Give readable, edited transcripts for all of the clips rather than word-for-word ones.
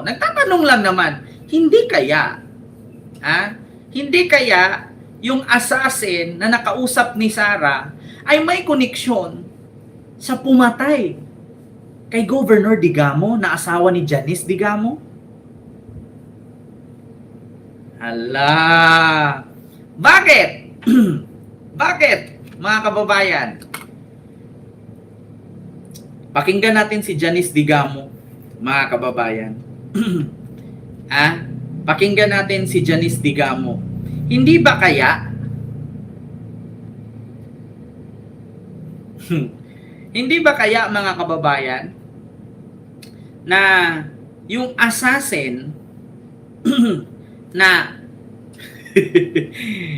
Nagtatanong lang naman, hindi kaya, hindi kaya yung assassin na nakausap ni Sarah ay may koneksyon sa pumatay kay Governor Digamo na asawa ni Janice Digamo? Hala! Bakit? Bakit, mga kababayan? Pakinggan natin si Janice Digamo, mga kababayan. Pakinggan natin si Janice Digamo. Hindi ba kaya hindi ba kaya, mga kababayan, na yung assassin na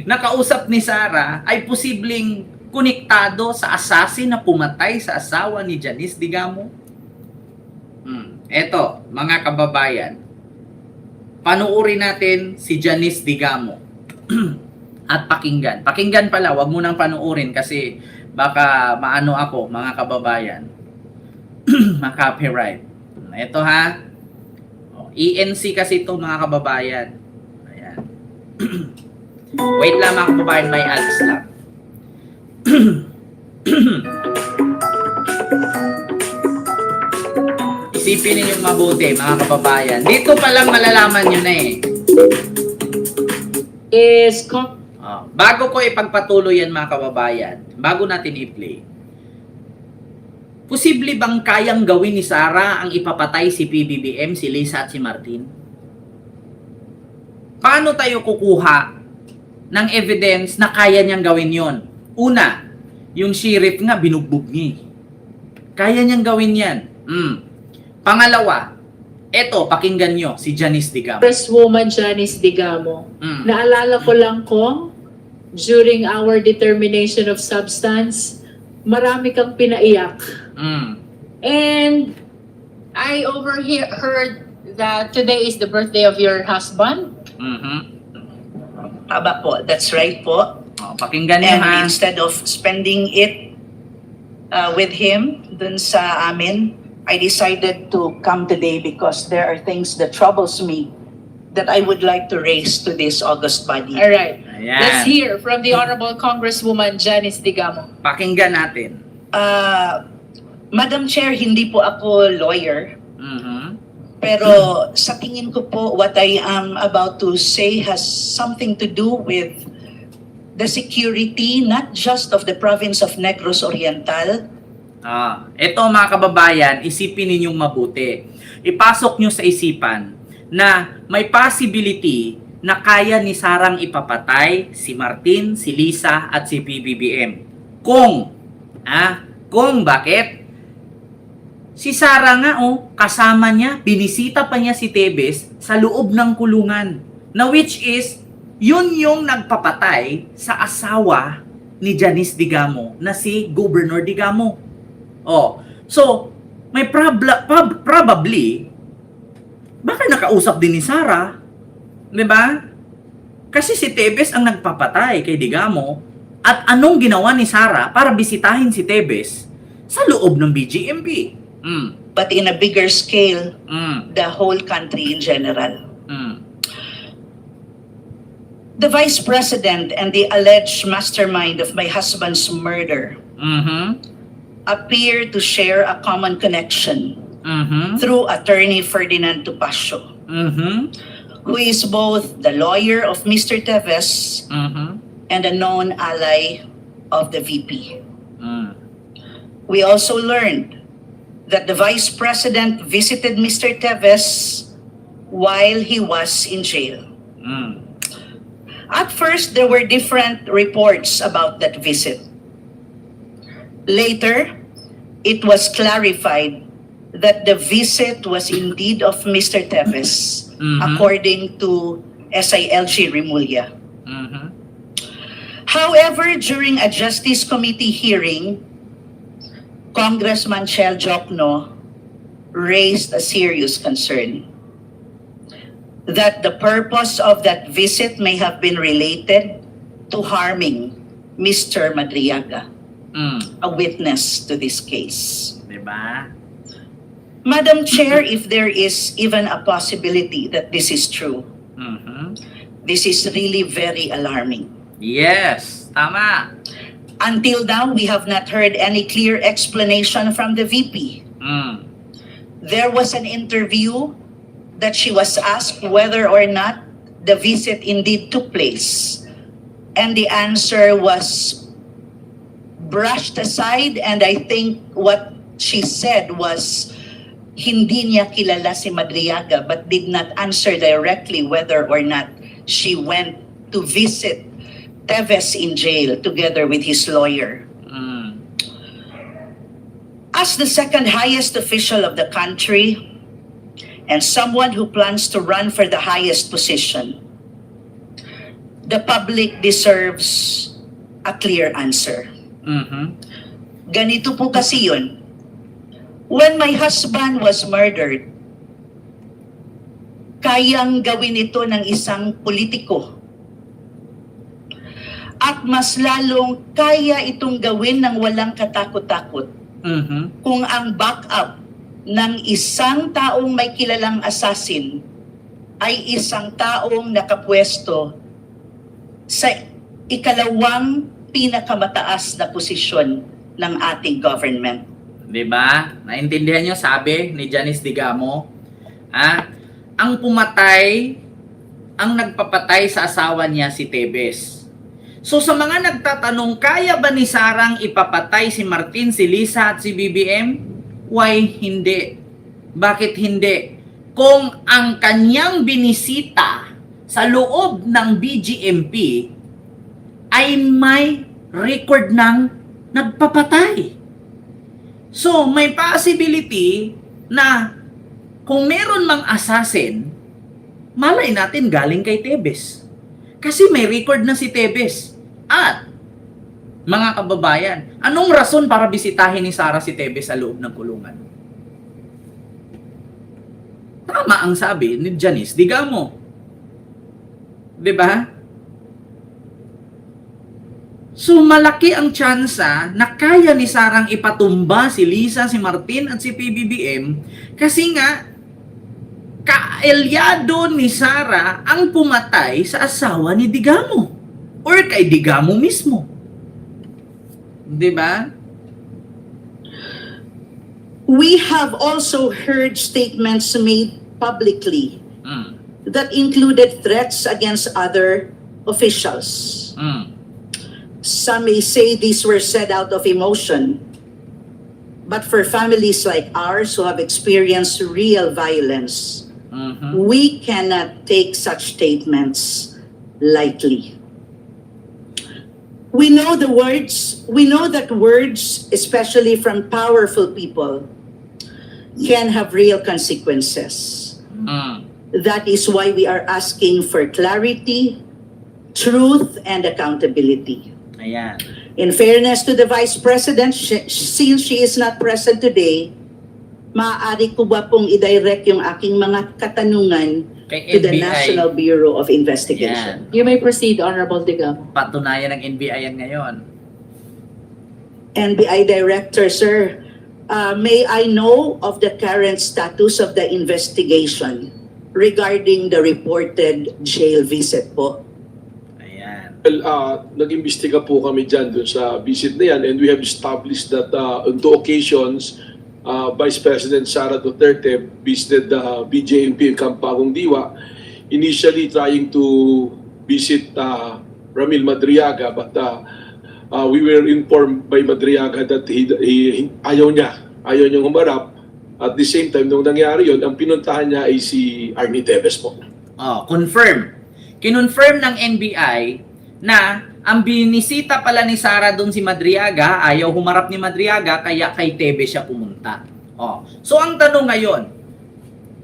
nakausap ni Sarah ay posibleng konektado sa assassin na pumatay sa asawa ni Janice Digamo? Eto, mga kababayan, panuorin natin si Janice Digamo at pakinggan. Pakinggan pala, wag mo nang panuorin kasi baka maano ako, mga kababayan. Ma-copyright. Ito ha. ENC kasi ito, mga kababayan. Ayan. Wait lang, mga kababayan, may ads lang. Isipin ninyong mabuti, mga kababayan. Dito pa lang malalaman nyo na bago ko ipagpatuloy yan, mga kababayan, bago natin i-play, posible bang kayang gawin ni Sarah ang ipapatay si PBBM, si Lisa at si Martin? Paano tayo kukuha ng evidence na kaya niyang gawin yon? Una, yung sheriff nga binugbog niya. Kaya niyang gawin yan. Pangalawa, eto, pakinggan nyo, si Janice Digamo. Congresswoman Janice Digamo. Naalala ko lang ko, during our determination of substance, marami kang pinaiyak. And I overheard that today is the birthday of your husband. Aba po, that's right po. Pakinggan nyo, And ha? instead of spending it with him dun sa amin, I decided to come today because there are things that troubles me that I would like to raise to this august body. All right. Ayan. Let's hear from the Honorable Congresswoman Janice Digamo. Pakinggan natin. Madam Chair, hindi po ako lawyer. Pero sa tingin ko po, what I am about to say has something to do with the security, not just of the province of Negros Oriental. Ito, mga kababayan, isipin ninyong mabuti. Ipasok nyo sa isipan na may possibility na kaya ni Sarang ipapatay si Martin, si Lisa at si PBBM. Kung bakit? Si Sarah nga, kasama niya, binisita pa niya si Tevez sa loob ng kulungan. Na which is, yun yung nagpapatay sa asawa ni Janice Digamo na si Governor Digamo. So, may probably, baka nakausap din ni Sarah. Diba? Kasi si Tevez ang nagpapatay kay Digamo. At anong ginawa ni Sarah para bisitahin si Tevez sa loob ng BGMP? But in a bigger scale, the whole country in general. The Vice President and the alleged mastermind of my husband's murder appear to share a common connection through attorney Ferdinand Topacio, who is both the lawyer of Mr. Tevez and a known ally of the VP. We also learned that the Vice President visited Mr. Tevez while he was in jail. At first, there were different reports about that visit. Later, it was clarified that the visit was indeed of Mr. Tevez, according to SILG Remulla. However, during a Justice Committee hearing, Congressman Shell Jokno raised a serious concern that the purpose of that visit may have been related to harming Mr. Madriaga, a witness to this case. Diba? Madam Chair, if there is even a possibility that this is true, Mhm. this is really very alarming. Yes, tama. Until now, we have not heard any clear explanation from the VP. Mm. There was an interview that she was asked whether or not the visit indeed took place. And the answer was brushed aside, and I think what she said was hindi niya kilala si Madriaga, but did not answer directly whether or not she went to visit Teves in jail together with his lawyer. Mm. As the second highest official of the country and someone who plans to run for the highest position, the public deserves a clear answer. Mhm. Ganito po kasi yun. When my husband was murdered, kayang gawin ito ng isang politiko. At mas lalong kaya itong gawin ng walang katakot-takot Mhm. kung ang backup ng isang taong may kilalang assassin ay isang taong nakapwesto sa ikalawang pinakamataas na posisyon ng ating government. 'Di ba? Naintindihan niyo sabi ni Janice Digamo? Ang pumatay, ang nagpapatay sa asawa niya si Teves. So sa mga nagtatanong, kaya ba ni Sarang ipapatay si Martin, si Lisa at si BBM? Why hindi? Bakit hindi? Kung ang kanyang binisita sa loob ng BGMP ay may record ng nagpapatay. So, may possibility na kung meron mang assassin, malay natin galing kay Teves. Kasi may record na si Teves. At, mga kababayan, anong rason para bisitahin ni Sara si Teves sa loob ng kulungan? Tama ang sabi ni Janice Digamo. 'Di ba? So malaki ang tsansa na kaya ni Sarang ipatumba si Lisa, si Martin at si PBBM kasi nga kaelyado ni Sara ang pumatay sa asawa ni Digamo or kay Digamo mismo. 'Di ba? We have also heard statements made publicly Mm. that included threats against other officials. Mm. Some may say these were said out of emotion, but for families like ours who have experienced real violence, Mhm. we cannot take such statements lightly. We know that words, especially from powerful people, can have real consequences. Mm. That is why we are asking for clarity, truth, and accountability. Ayan. In fairness to the Vice President, since she is not present today, maaari ko ba pong i-direct yung aking mga katanungan Kay to the NBI. National Bureau of Investigation? Yan. You may proceed, Honorable Digamo. Patunayan ng NBI yan ngayon. NBI Director, sir, may I know of the current status of the investigation regarding the reported jail visit po? Ayan. Well, nag-imbestiga po kami dyan dun sa visit na yan, and we have established that on two occasions, Vice President Sara Duterte visited the BJMP in Campagong Diwa, initially trying to visit Ramil Madriaga, but we were informed by Madriaga that ayaw niyang humarap. At the same time, nung nangyari yun, ang pinuntahan niya ay si Arnie Teves po. Confirm. Kinonfirm ng NBI na ang binisita pala ni Sara doon si Madriaga, ayaw humarap ni Madriaga, kaya kay Teves siya pumunta. So ang tanong ngayon,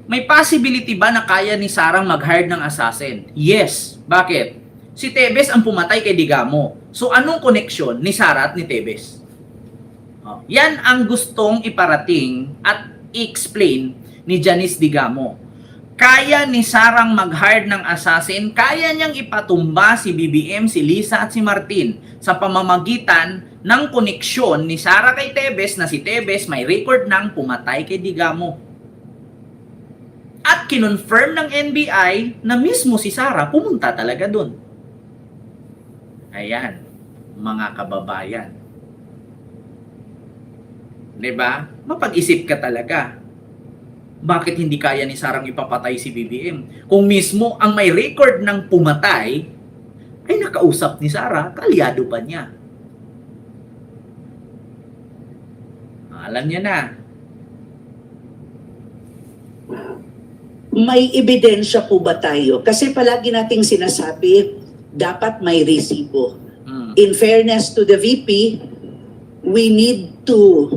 may possibility ba na kaya ni Sarang mag-hire ng assassin? Yes. Bakit? Si Teves ang pumatay kay Digamo. So anong connection ni Sara at ni Teves? Yan ang gustong iparating at i-explain ni Janice Digamo. Kaya ni Sarang mag-hire ng assassin, kaya niyang ipatumba si BBM, si Lisa at si Martin sa pamamagitan ng koneksyon ni Sara kay Teves na si Teves may record ng pumatay kay Digamo. At kinonfirm ng NBI na mismo si Sara pumunta talaga doon. Ayan, mga kababayan. 'Di ba? Mapag-isip ka talaga. Bakit hindi kaya ni Sarang ipapatay si BBM? Kung mismo ang may record ng pumatay ay nakausap ni Sara, kalyado pa niya. Alam niya na. May ebidensya po ba tayo? Kasi palagi nating sinasabi, dapat may resibo. In fairness to the VP, we need to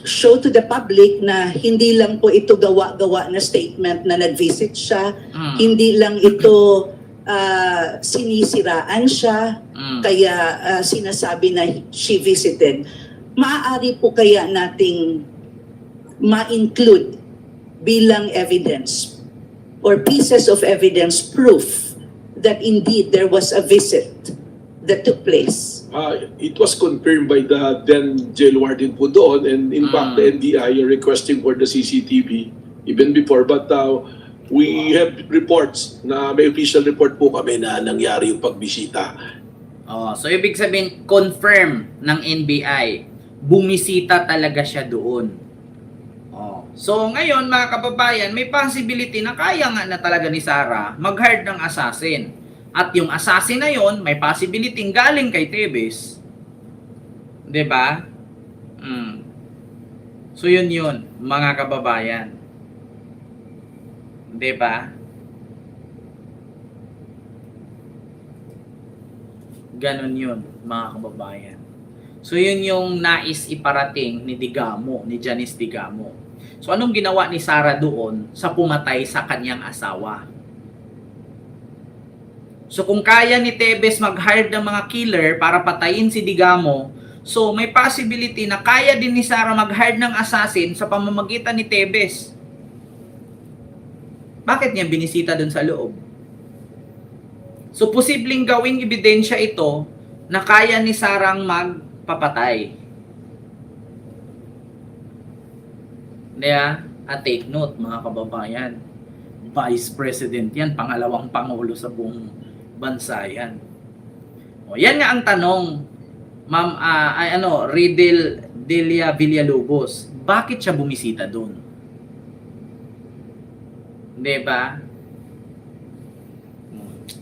show to the public na hindi lang po ito gawa-gawa na statement na nag-visit siya, hindi lang ito sinisiraan siya, kaya sinasabi na she visited. Maaari po kaya nating ma-include bilang evidence or pieces of evidence proof that indeed there was a visit that took place. It was confirmed by the then jail warden po doon, and in fact the NBI are requesting for the CCTV even before, but we have reports na may official report po kami na nangyari yung pagbisita. Oh, so ibig sabihin confirm ng NBI, bumisita talaga siya doon. Oh. So ngayon mga kababayan, may possibility na kaya nga na talaga ni Sara mag-hire ng assassin. At yung assassin na yon, may possibility galing kay Tebes. 'Di ba? So yun mga kababayan. 'Di ba? Ganon yun, mga kababayan. So yun yung nais iparating ni Digamo, ni Janice Digamo. So anong ginawa ni Sara doon sa pumatay sa kanyang asawa? So kung kaya ni Tebes mag-hire ng mga killer para patayin si Digamo, so may possibility na kaya din ni Sara mag-hire ng assassin sa pamamagitan ni Tebes. Bakit niya binisita doon sa loob? So posibleng gawing ebidensya ito na kaya ni Sarang magpapatay. Diba? At take note mga kababayan, Vice President yan, pangalawang pangulo sa buong bansa yan. O, yan nga ang tanong, Ma'am, Riddle Delia Villalobos, bakit siya bumisita doon? Diba?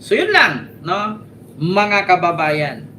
So yun lang, no? Mga kababayan.